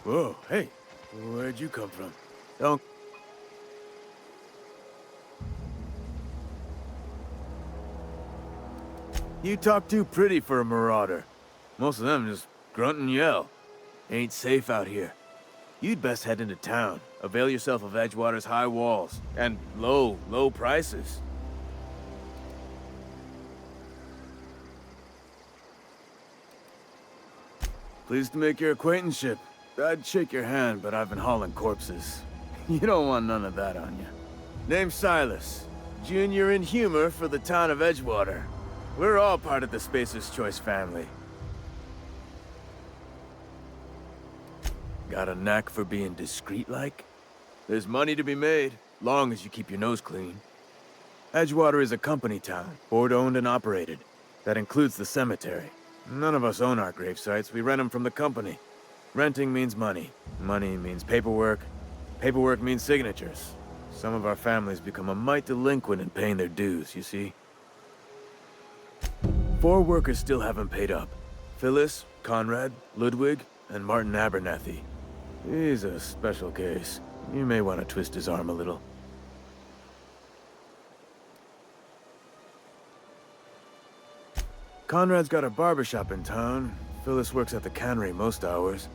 Whoa, hey, where'd you come from? Don't... You talk too pretty for a marauder. Most of them just grunt and yell. Ain't safe out here. You'd best head into town. Avail yourself of Edgewater's high walls. And low prices. Pleased to make your acquaintanceship. I'd shake your hand, but I've been hauling corpses. You don't want none of that on you. Name's Silas. Junior in humor for the town of Edgewater. We're all part of the Spacer's Choice family. Got a knack for being discreet-like? There's money to be made, long as you keep your nose clean. Edgewater is a company town, board-owned and operated. That includes the cemetery. None of us own our grave sites, we rent them from the company. Renting means money. Money means paperwork. Paperwork means signatures. Some of our families become a mite delinquent in paying their dues, you see? 4 workers still haven't paid up. Phyllis, Conrad, Ludwig, and Martin Abernathy. He's a special case. You may want to twist his arm a little. Conrad's got a barbershop in town. Phyllis works at the cannery most hours.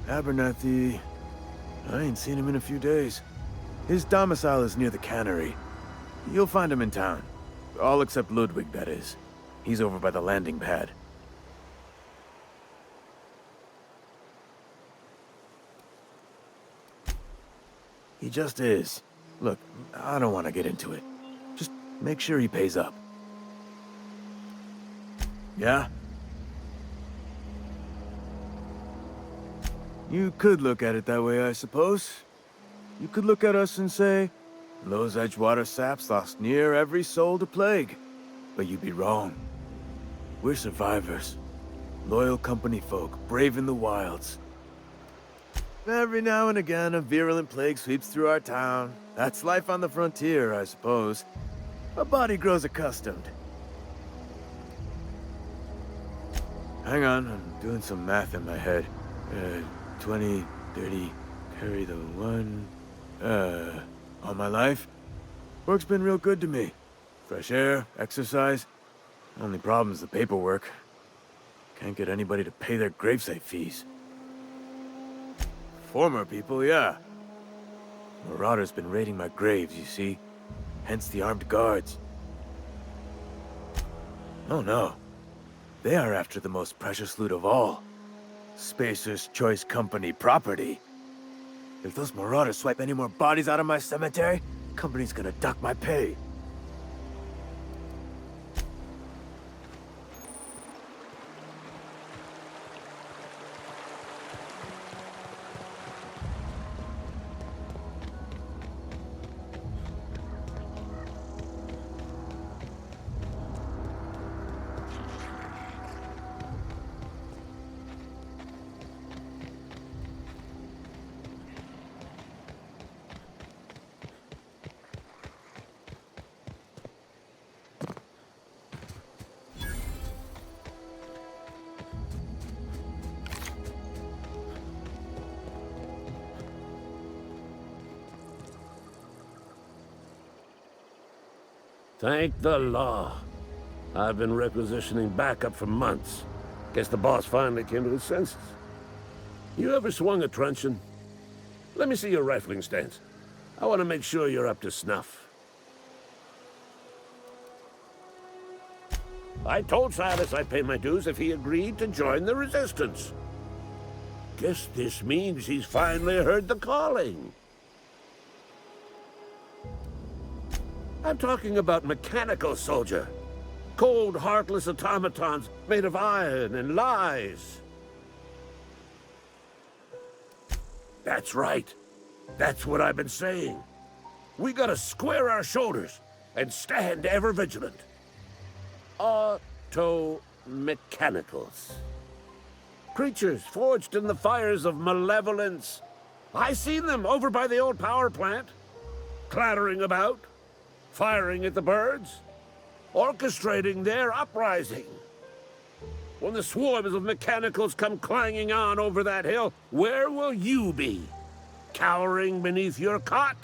Abernathy... I ain't seen him in a few days. His domicile is near the cannery. You'll find him in town. All except Ludwig, that is. He's over by the landing pad. He just is. Look, I don't want to get into it. Just make sure he pays up. Yeah? You could look at it that way, I suppose. You could look at us and say, those Edgewater saps lost near every soul to plague. But you'd be wrong. We're survivors. Loyal company folk, brave in the wilds. Every now and again, a virulent plague sweeps through our town. That's life on the frontier, I suppose. A body grows accustomed. Hang on, I'm doing some math in my head. 20, 30, carry the 1... all my life? Work's been real good to me. Fresh air, exercise. Only problem's the paperwork. Can't get anybody to pay their gravesite fees. Former people, yeah. Marauders been raiding my graves, you see. Hence the armed guards. Oh no. They are after the most precious loot of all. Spacer's Choice Company property. If those marauders swipe any more bodies out of my cemetery, company's gonna duck my pay. Thank the law. I've been requisitioning backup for months. Guess the boss finally came to his senses. You ever swung a truncheon? Let me see your rifling stance. I want to make sure you're up to snuff. I told Silas I'd pay my dues if he agreed to join the resistance. Guess this means he's finally heard the calling. I'm talking about mechanical soldier. Cold, heartless automatons made of iron and lies. That's right. That's what I've been saying. We gotta square our shoulders and stand ever vigilant. Auto-mechanicals. Creatures forged in the fires of malevolence. I seen them over by the old power plant, clattering about, firing at the birds, orchestrating their uprising. When the swarms of mechanicals come clanging on over that hill, where will you be? Cowering beneath your cot?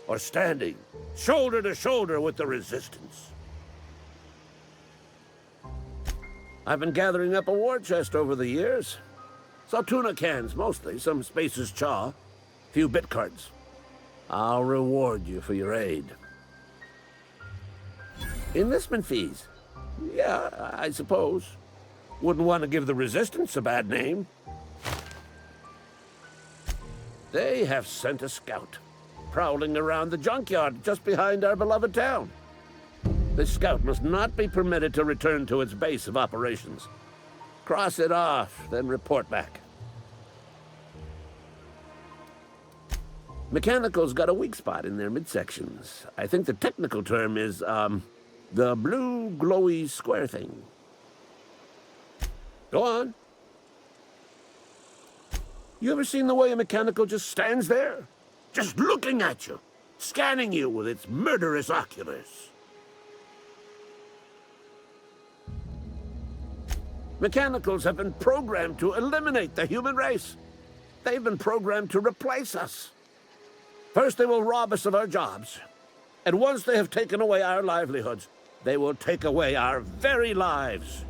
Or standing, shoulder to shoulder with the Resistance? I've been gathering up a war chest over the years. Saw tuna cans, mostly, some Spacer's chaw, few bit cards. I'll reward you for your aid. Enlistment fees? Yeah, I suppose. Wouldn't want to give the Resistance a bad name. They have sent a scout, prowling around the junkyard just behind our beloved town. This scout must not be permitted to return to its base of operations. Cross it off, then report back. Mechanicals got a weak spot in their midsections. I think the technical term is, the blue glowy square thing. Go on. You ever seen the way a mechanical just stands there? Just looking at you, scanning you with its murderous oculars. Mechanicals have been programmed to eliminate the human race. They've been programmed to replace us. First, they will rob us of our jobs. And once they have taken away our livelihoods, they will take away our very lives.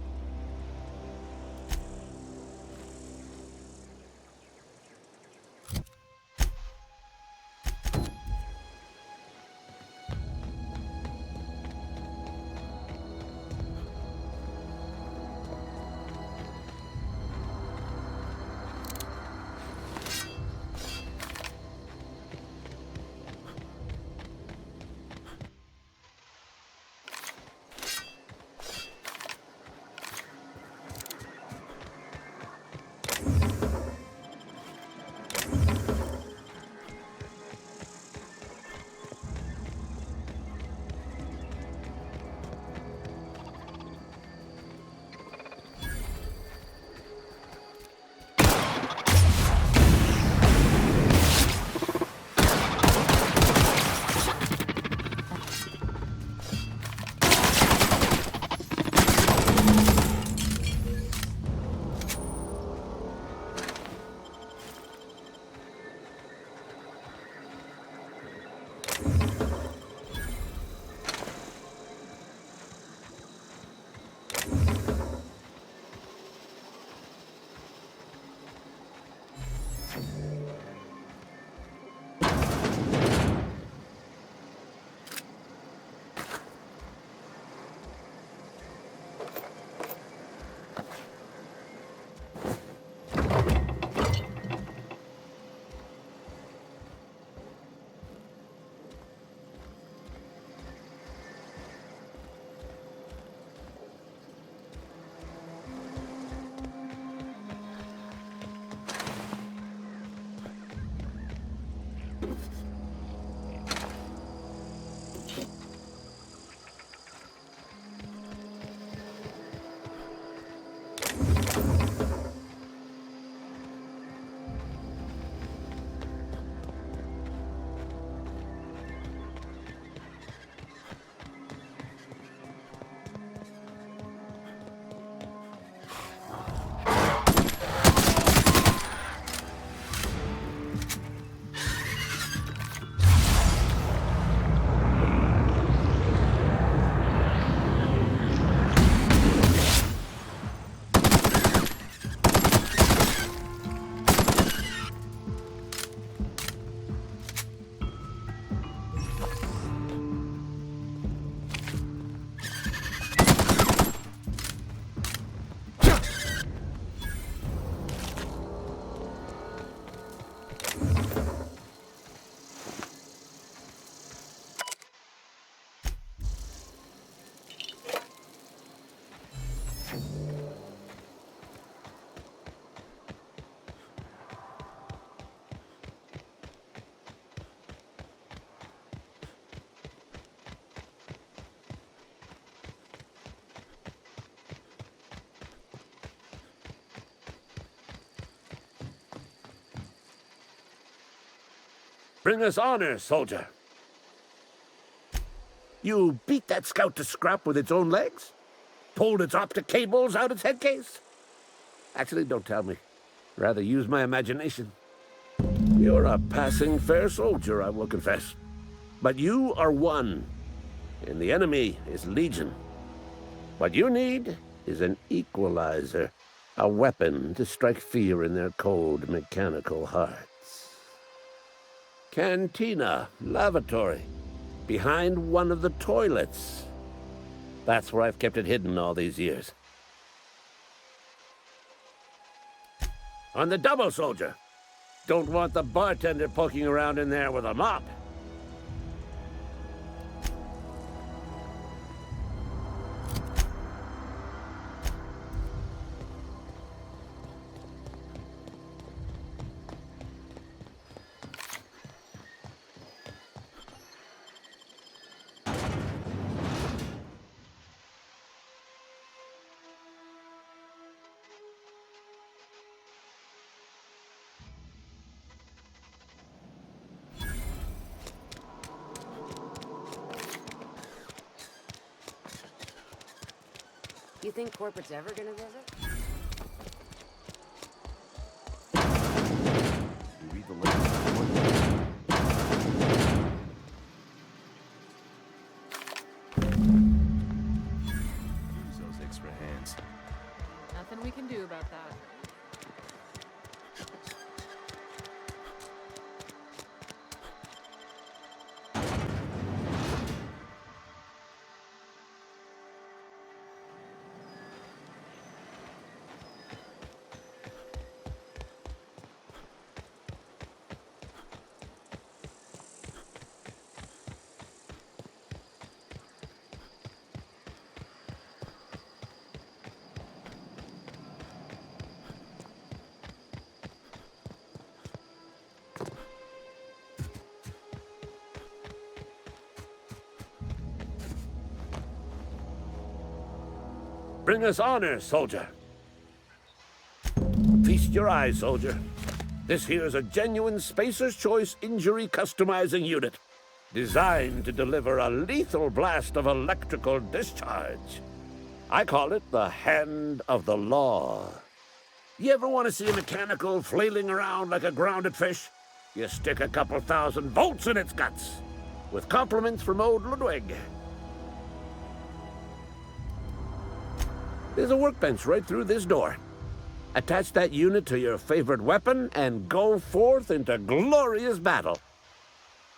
Bring us honor, soldier. You beat that scout to scrap with its own legs? pulled its optic cables out its head case? Actually, don't tell me. Rather use my imagination. You're a passing fair soldier, I will confess. But you are one, and the enemy is legion. What you need is an equalizer, a weapon to strike fear in their cold, mechanical hearts. Cantina, lavatory, behind one of the toilets. That's where I've kept it hidden all these years. On the double, soldier. Don't want the bartender poking around in there with a mop. You think corporate's ever gonna visit? You read the latest use those extra hands. Nothing we can do about that. Bring us honor, soldier. Feast your eyes, soldier. This here's a genuine Spacer's Choice injury customizing unit, designed to deliver a lethal blast of electrical discharge. I call it the Hand of the Law. You ever want to see a mechanical flailing around like a grounded fish? You stick a couple thousand volts in its guts. With compliments from old Ludwig. There's a workbench right through this door. Attach that unit to your favorite weapon and go forth into glorious battle.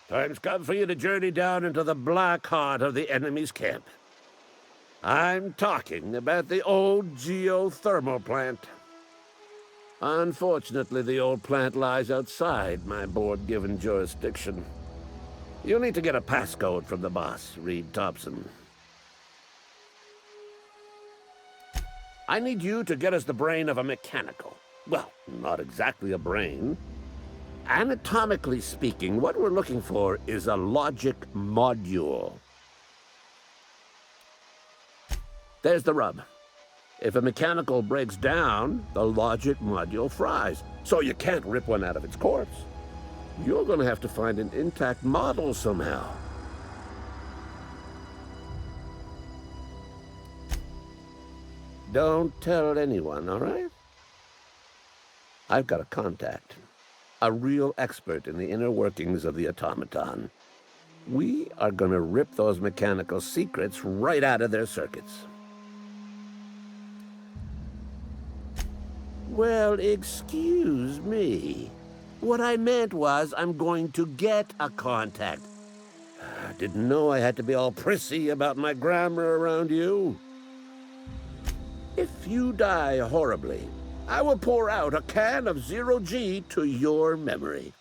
Time's come for you to journey down into the black heart of the enemy's camp. I'm talking about the old geothermal plant. Unfortunately, the old plant lies outside my board-given jurisdiction. You'll need to get a passcode from the boss, Reed Thompson. I need you to get us the brain of a mechanical. Well, not exactly a brain. Anatomically speaking, what we're looking for is a logic module. There's the rub. If a mechanical breaks down, the logic module fries. So you can't rip one out of its corpse. You're going to have to find an intact model somehow. Don't tell anyone, all right? I've got a contact. A real expert in the inner workings of the automaton. We are going to rip those mechanical secrets right out of their circuits. Well, excuse me. What I meant was I'm going to get a contact. I didn't know I had to be all prissy about my grammar around you. If you die horribly, I will pour out a can of 0G to your memory.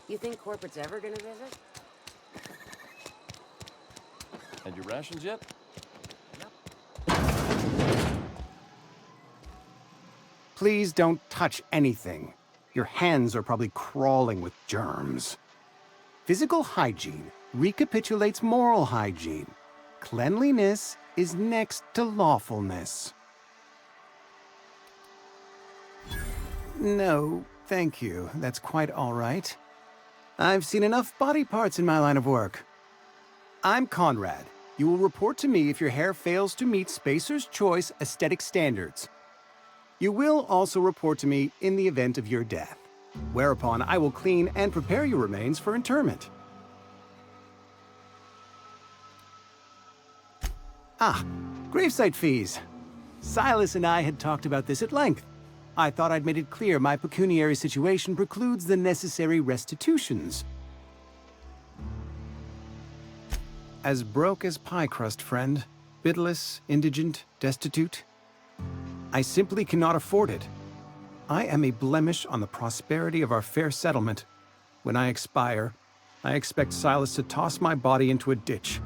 You think corporate's ever gonna visit? And your rations yet? Please don't touch anything. Your hands are probably crawling with germs. Physical hygiene recapitulates moral hygiene. Cleanliness is next to lawfulness. No, thank you. That's quite all right. I've seen enough body parts in my line of work. I'm Conrad. You will report to me if your hair fails to meet Spacer's Choice aesthetic standards. You will also report to me in the event of your death, whereupon I will clean and prepare your remains for interment. Ah, gravesite fees. Silas and I had talked about this at length. I thought I'd made it clear my pecuniary situation precludes the necessary restitutions. As broke as pie crust, friend. Bidless, indigent, destitute. I simply cannot afford it. I am a blemish on the prosperity of our fair settlement. When I expire, I expect Silas to toss my body into a ditch.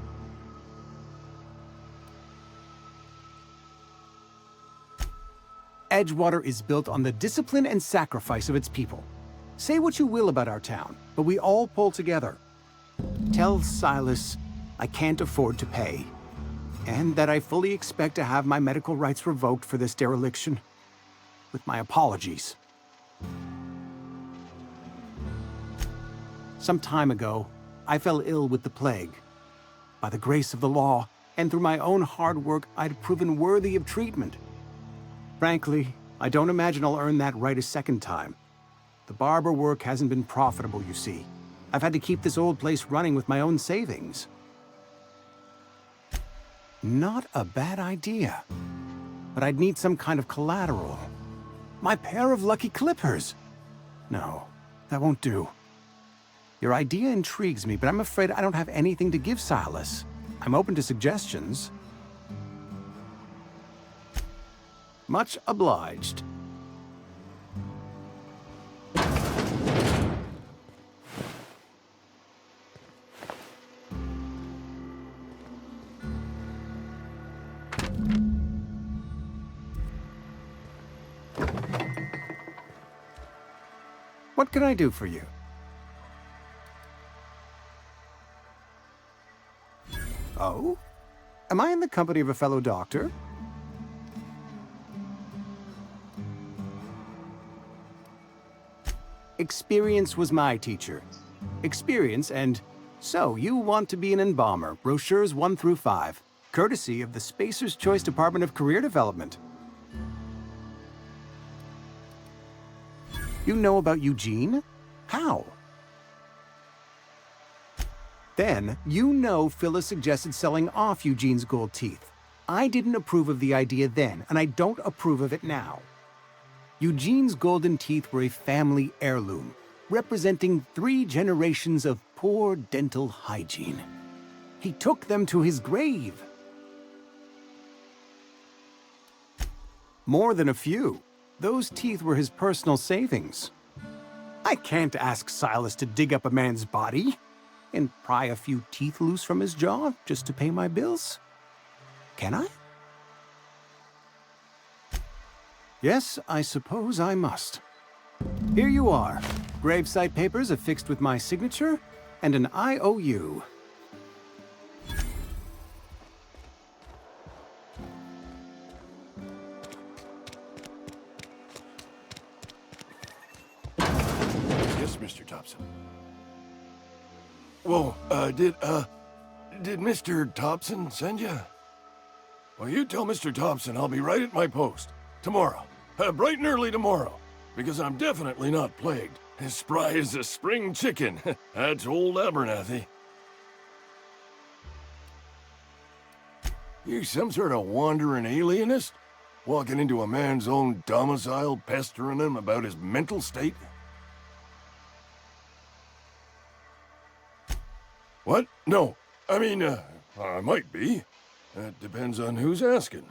Edgewater is built on the discipline and sacrifice of its people. Say what you will about our town, but we all pull together. Tell Silas I can't afford to pay, and that I fully expect to have my medical rights revoked for this dereliction. With my apologies. Some time ago, I fell ill with the plague. By the grace of the law, and through my own hard work, I'd proven worthy of treatment. Frankly, I don't imagine I'll earn that right a second time. The barber work hasn't been profitable, you see. I've had to keep this old place running with my own savings. Not a bad idea. But I'd need some kind of collateral. My pair of lucky clippers! No, that won't do. Your idea intrigues me, but I'm afraid I don't have anything to give Silas. I'm open to suggestions. Much obliged. What can I do for you? Oh? Am I in the company of a fellow doctor? Experience was my teacher. Experience and... So, you want to be an embalmer, brochures 1 through 5, courtesy of the Spacer's Choice Department of Career Development. You know about Eugene? How? Then, you know Phyllis suggested selling off Eugene's gold teeth. I didn't approve of the idea then, and I don't approve of it now. Eugene's golden teeth were a family heirloom, representing 3 generations of poor dental hygiene. He took them to his grave. More than a few. Those teeth were his personal savings. I can't ask Silas to dig up a man's body and pry a few teeth loose from his jaw just to pay my bills. Can I? Yes, I suppose I must. Here you are. Gravesite papers affixed with my signature and an IOU. Yes, Mr. Thompson. Whoa, did Mr. Thompson send you? Well, you tell Mr. Thompson I'll be right at my post. Tomorrow. Bright and early tomorrow. Because I'm definitely not plagued. As spry as a spring chicken. That's old Abernathy. You some sort of wandering alienist? Walking into a man's own domicile, pestering him about his mental state? What? No. I mean, I might be. That depends on who's asking.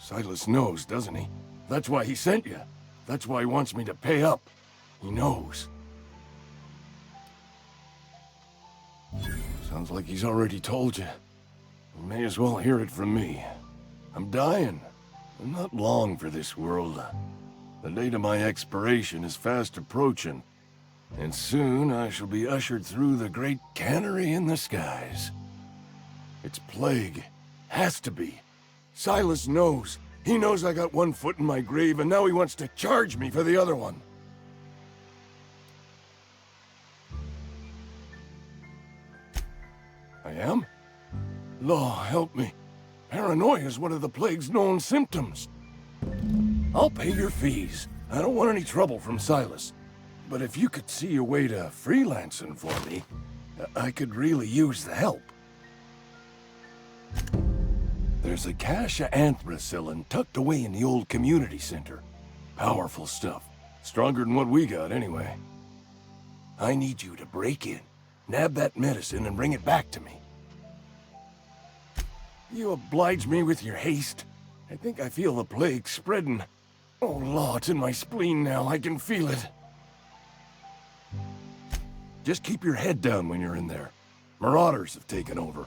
Silas knows, doesn't he? That's why he sent you. That's why he wants me to pay up. He knows. Sounds like he's already told you. You may as well hear it from me. I'm dying. I'm not long for this world. The date of my expiration is fast approaching, and soon I shall be ushered through the great cannery in the skies. It's plague. Has to be. Silas knows. He knows I got one foot in my grave, and now he wants to charge me for the other one. I am? Law, help me. Paranoia is one of the plague's known symptoms. I'll pay your fees. I don't want any trouble from Silas. But if you could see a way to freelancing for me, I could really use the help. There's a cache of anthracillin tucked away in the old community center. Powerful stuff. Stronger than what we got, anyway. I need you to break in, nab that medicine, and bring it back to me. You oblige me with your haste. I think I feel the plague spreading. Oh, Law, it's in my spleen now. I can feel it. Just keep your head down when you're in there. Marauders have taken over.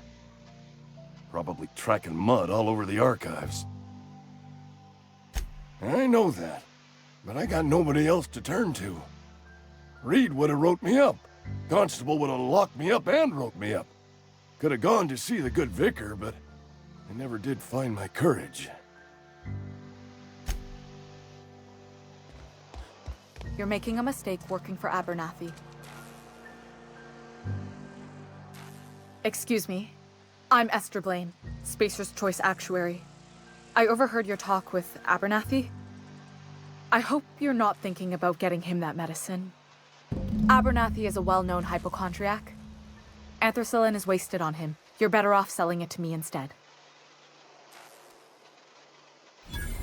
Probably tracking mud all over the archives. I know that, but I got nobody else to turn to. Reed would have wrote me up. Constable would have locked me up and wrote me up. Could have gone to see the good vicar, but I never did find my courage. You're making a mistake working for Abernathy. Excuse me. I'm Esther Blaine, Spacer's Choice Actuary. I overheard your talk with Abernathy. I hope you're not thinking about getting him that medicine. Abernathy is a well-known hypochondriac. Anthracillin is wasted on him. You're better off selling it to me instead.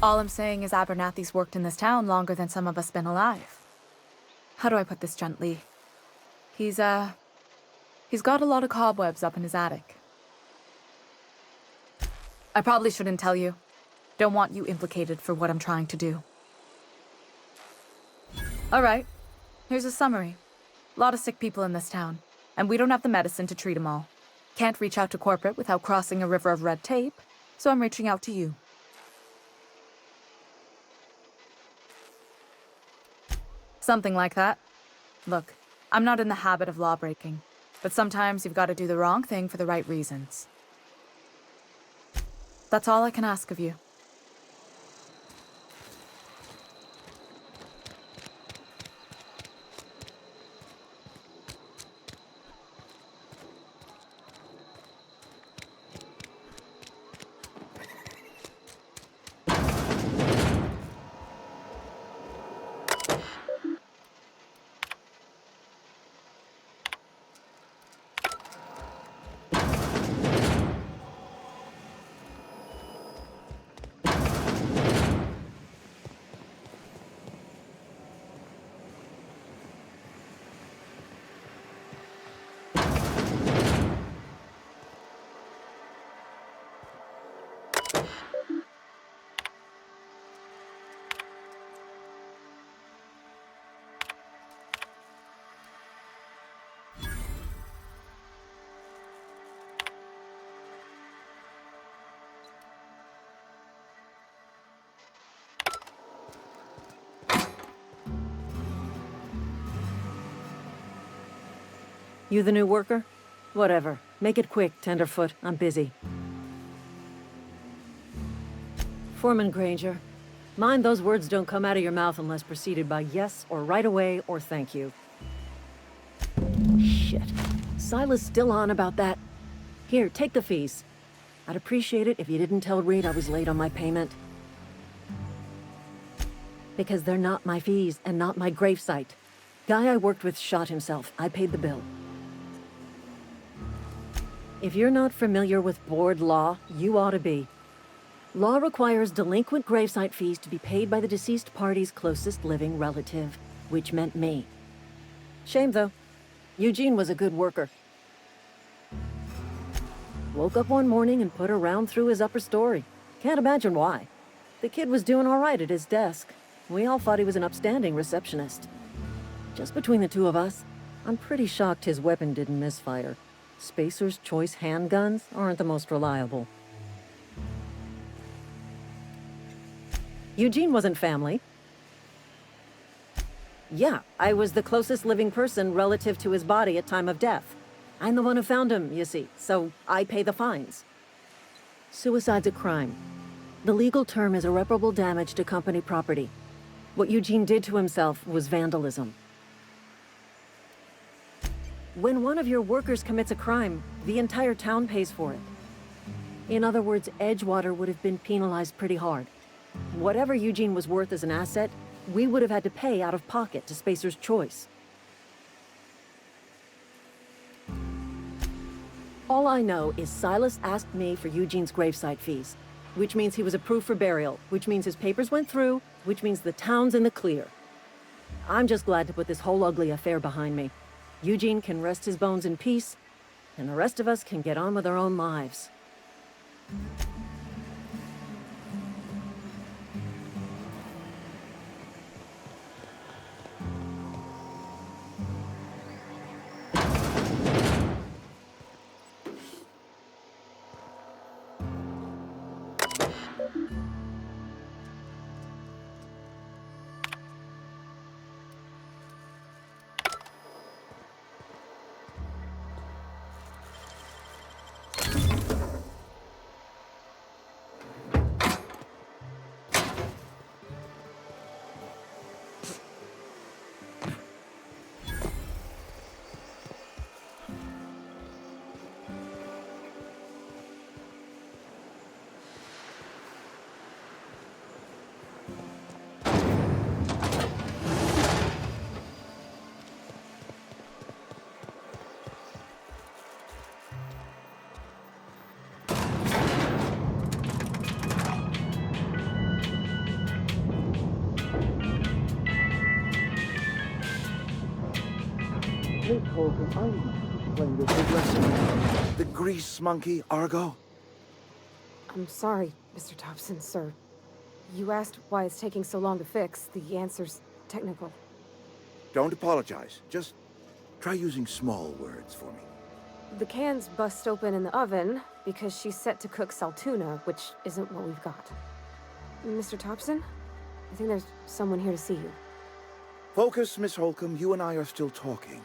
All I'm saying is Abernathy's worked in this town longer than some of us been alive. How do I put this gently? He's got a lot of cobwebs up in his attic. I probably shouldn't tell you. Don't want you implicated for what I'm trying to do. All right, here's a summary. A lot of sick people in this town, and we don't have the medicine to treat them all. Can't reach out to corporate without crossing a river of red tape, so I'm reaching out to you. Something like that. Look, I'm not in the habit of law-breaking, but sometimes you've got to do the wrong thing for the right reasons. That's all I can ask of you. You the new worker? Whatever. Make it quick, Tenderfoot. I'm busy. Foreman Granger, mind those words don't come out of your mouth unless preceded by yes or right away or thank you. Shit. Silas still on about that. Here, take the fees. I'd appreciate it if you didn't tell Reed I was late on my payment. Because they're not my fees and not my gravesite. Guy I worked with shot himself. I paid the bill. If you're not familiar with board law, you ought to be. Law requires delinquent gravesite fees to be paid by the deceased party's closest living relative, which meant me. Shame, though. Eugene was a good worker. Woke up one morning and put a round through his upper story. Can't imagine why. The kid was doing all right at his desk. We all thought he was an upstanding receptionist. Just between the two of us, I'm pretty shocked his weapon didn't misfire. Spacer's Choice handguns aren't the most reliable. Eugene wasn't family. Yeah, I was the closest living person relative to his body at time of death. I'm the one who found him, you see, so I pay the fines. Suicide's a crime. The legal term is irreparable damage to company property. What Eugene did to himself was vandalism. When one of your workers commits a crime, the entire town pays for it. In other words, Edgewater would have been penalized pretty hard. Whatever Eugene was worth as an asset, we would have had to pay out of pocket to Spacer's Choice. All I know is Silas asked me for Eugene's gravesite fees, which means he was approved for burial, which means his papers went through, which means the town's in the clear. I'm just glad to put this whole ugly affair behind me. Eugene can rest his bones in peace, and the rest of us can get on with our own lives. The grease monkey, Argo? I'm sorry, Mr. Thompson, sir. You asked why it's taking so long to fix. The answer's technical. Don't apologize. Just try using small words for me. The can's bust open in the oven because she's set to cook saltuna, which isn't what we've got. Mr. Thompson? I think there's someone here to see you. Focus, Miss Holcomb. You and I are still talking.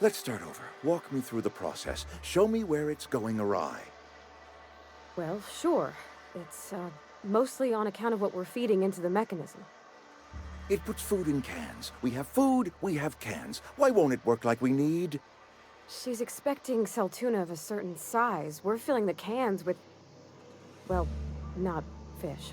Let's start over. Walk me through the process. Show me where it's going awry. Well, sure. It's, mostly on account of what we're feeding into the mechanism. It puts food in cans. We have food, we have cans. Why won't it work like we need? She's expecting saltuna of a certain size. We're filling the cans with, well, not fish.